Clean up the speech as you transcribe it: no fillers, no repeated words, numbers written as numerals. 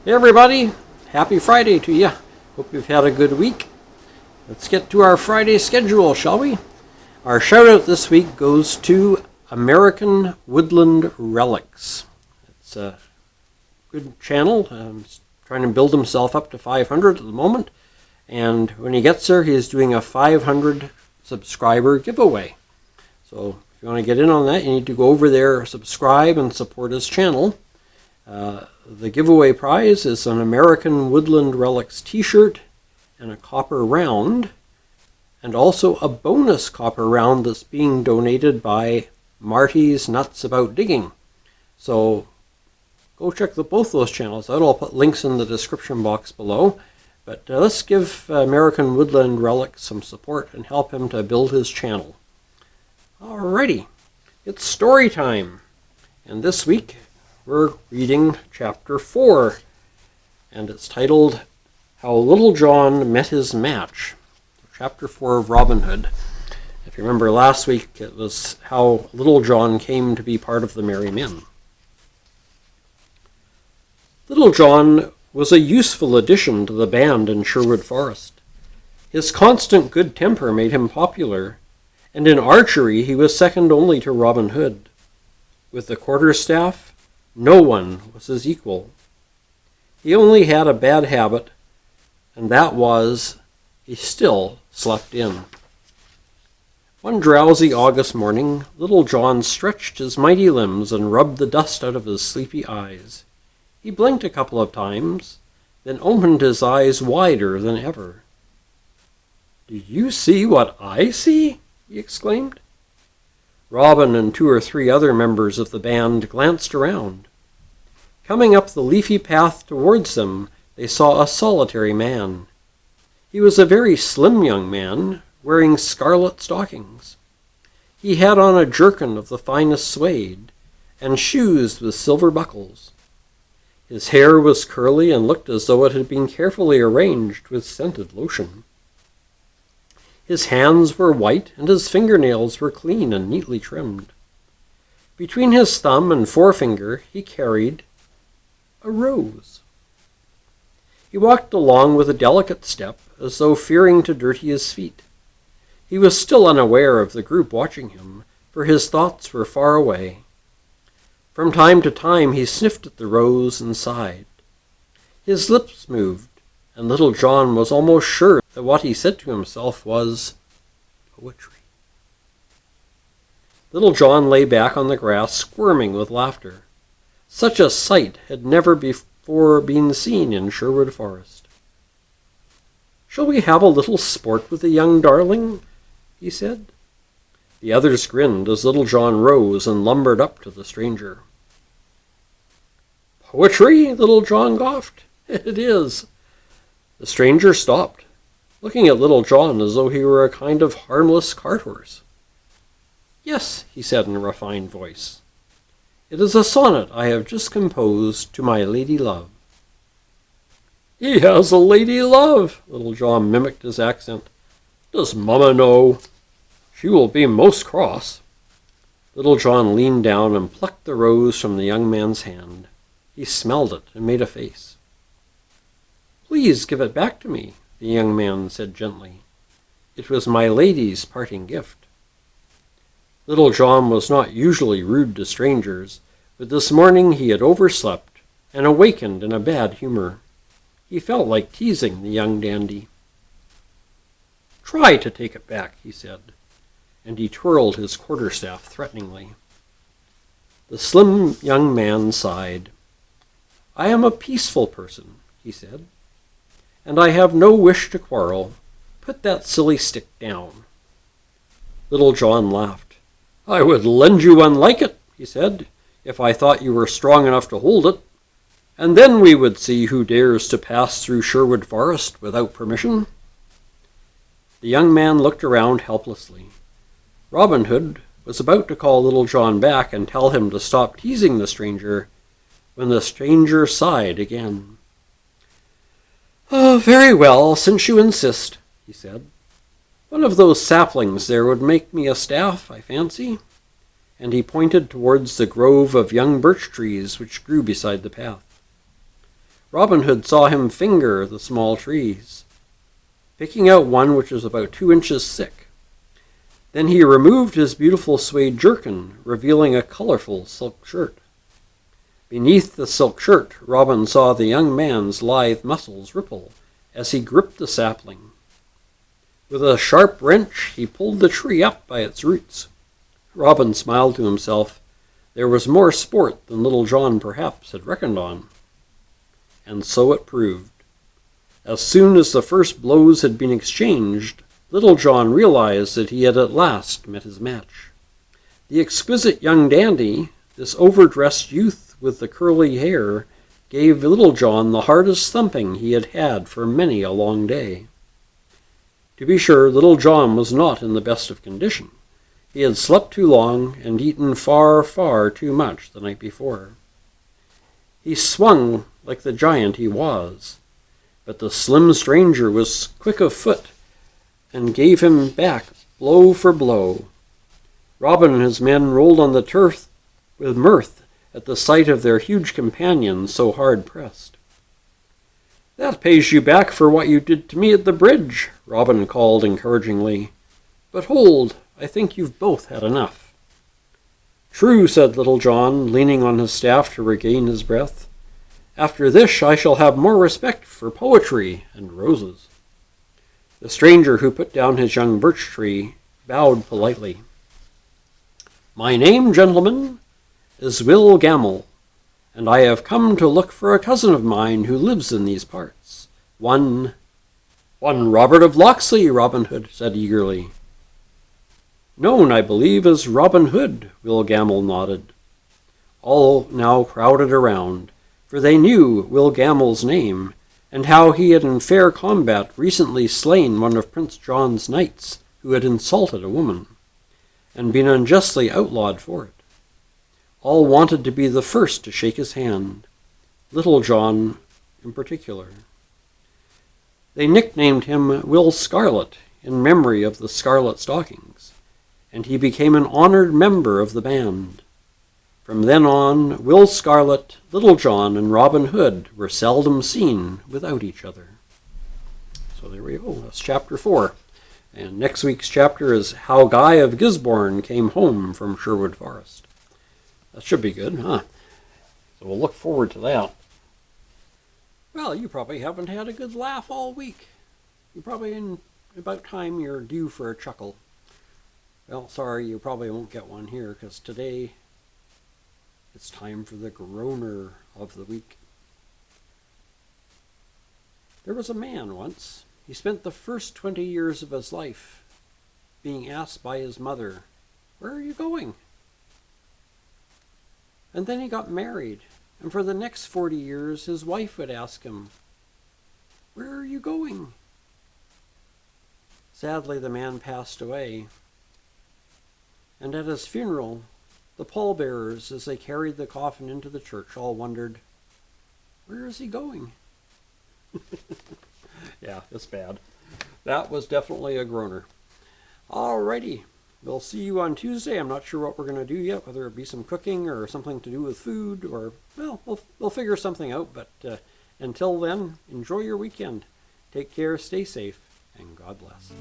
Hey everybody, happy Friday to you. Hope you've had a good week. Let's get to our Friday schedule, shall we? Our shout out this week goes to American Woodland Relics. It's a good channel. He's trying to build himself up to 500 at the moment. And when he gets there, he's doing a 500 subscriber giveaway. So if you want to get in on that, you need to go over there, subscribe, and support his channel. The giveaway prize is an American Woodland Relics t-shirt and a copper round, and also a bonus copper round that's being donated by Marty's Nuts About Digging. So go check both those channels out. I'll put links in the description box below. But let's give American Woodland Relics some support and help him to build his channel. Alrighty, it's story time. And this week we're reading chapter 4. And it's titled How Little John Met His Match. Chapter 4 of Robin Hood. If you remember last week, it was how Little John came to be part of the Merry Men. Little John was a useful addition to the band in Sherwood Forest. His constant good temper made him popular, and in archery he was second only to Robin Hood. With the quarterstaff, no one was his equal. He only had a bad habit, and that was he still slept in. One drowsy August morning, Little John stretched his mighty limbs and rubbed the dust out of his sleepy eyes. He blinked a couple of times, then opened his eyes wider than ever. "Do you see what I see?" he exclaimed. Robin and 2 or 3 other members of the band glanced around. Coming up the leafy path towards them, they saw a solitary man. He was a very slim young man, wearing scarlet stockings. He had on a jerkin of the finest suede, and shoes with silver buckles. His hair was curly and looked as though it had been carefully arranged with scented lotion. His hands were white, and his fingernails were clean and neatly trimmed. Between his thumb and forefinger he carried a rose. He walked along with a delicate step, as though fearing to dirty his feet. He was still unaware of the group watching him, for his thoughts were far away. From time to time he sniffed at the rose and sighed. His lips moved, and Little John was almost sure that what he said to himself was poetry. Little John lay back on the grass, squirming with laughter. Such a sight had never before been seen in Sherwood Forest. "Shall we have a little sport with the young darling?" he said. The others grinned as Little John rose and lumbered up to the stranger. "Poetry?" Little John scoffed. "It is." The stranger stopped, looking at Little John as though he were a kind of harmless cart horse. "Yes," he said in a refined voice. "It is a sonnet I have just composed to my lady love." "He has a lady love!" Little John mimicked his accent. "Does Mamma know? She will be most cross." Little John leaned down and plucked the rose from the young man's hand. He smelled it and made a face. "Please give it back to me," the young man said gently. "It was my lady's parting gift." Little John was not usually rude to strangers, but this morning he had overslept and awakened in a bad humor. He felt like teasing the young dandy. "Try to take it back," he said, and he twirled his quarterstaff threateningly. The slim young man sighed. "I am a peaceful person," he said, "and I have no wish to quarrel. Put that silly stick down." Little John laughed. "I would lend you one like it," he said, "if I thought you were strong enough to hold it, and then we would see who dares to pass through Sherwood Forest without permission." The young man looked around helplessly. Robin Hood was about to call Little John back and tell him to stop teasing the stranger, when the stranger sighed again. "Oh, very well, since you insist," he said. "One of those saplings there would make me a staff, I fancy." And he pointed towards the grove of young birch trees which grew beside the path. Robin Hood saw him finger the small trees, picking out one which was about 2 inches thick. Then he removed his beautiful suede jerkin, revealing a colorful silk shirt. Beneath the silk shirt, Robin saw the young man's lithe muscles ripple as he gripped the sapling. With a sharp wrench, he pulled the tree up by its roots. Robin smiled to himself. There was more sport than Little John perhaps had reckoned on. And so it proved. As soon as the first blows had been exchanged, Little John realized that he had at last met his match. The exquisite young dandy, this overdressed youth with the curly hair, gave Little John the hardest thumping he had had for many a long day. To be sure, Little John was not in the best of condition. He had slept too long and eaten far, far too much the night before. He swung like the giant he was, but the slim stranger was quick of foot and gave him back blow for blow. Robin and his men rolled on the turf with mirth at the sight of their huge companion so hard pressed. "That pays you back for what you did to me at the bridge," Robin called encouragingly. "But hold, I think you've both had enough." "True," said Little John, leaning on his staff to regain his breath. "After this I shall have more respect for poetry and roses." The stranger, who put down his young birch tree, bowed politely. "My name, gentlemen, is Will Gamel, and I have come to look for a cousin of mine who lives in these parts. One Robert of Locksley," Robin Hood said eagerly. "Known, I believe, as Robin Hood," Will Gamel nodded. All now crowded around, for they knew Will Gamel's name, and how he had in fair combat recently slain one of Prince John's knights who had insulted a woman, and been unjustly outlawed for it. All wanted to be the first to shake his hand, Little John in particular. They nicknamed him Will Scarlet in memory of the scarlet stockings, and he became an honored member of the band. From then on, Will Scarlet, Little John, and Robin Hood were seldom seen without each other. So there we go. That's chapter 4. And next week's chapter is How Guy of Gisborne Came Home from Sherwood Forest. That should be good, huh? So we'll look forward to that. Well, you probably haven't had a good laugh all week. You're probably in about time you're due for a chuckle. Well, sorry, you probably won't get one here, because today it's time for the groaner of the week. There was a man once. He spent the first 20 years of his life being asked by his mother, "Where are you going?" And then he got married, and for the next 40 years his wife would ask him, "Where are you going?" Sadly, the man passed away, and at his funeral, the pallbearers, as they carried the coffin into the church, all wondered, "Where is he going?" Yeah, it's bad. That was definitely a groaner. Alrighty, we'll see you on Tuesday. I'm not sure what we're going to do yet, whether it be some cooking or something to do with food, or, well, we'll figure something out. But until then, enjoy your weekend. Take care, stay safe, and God bless.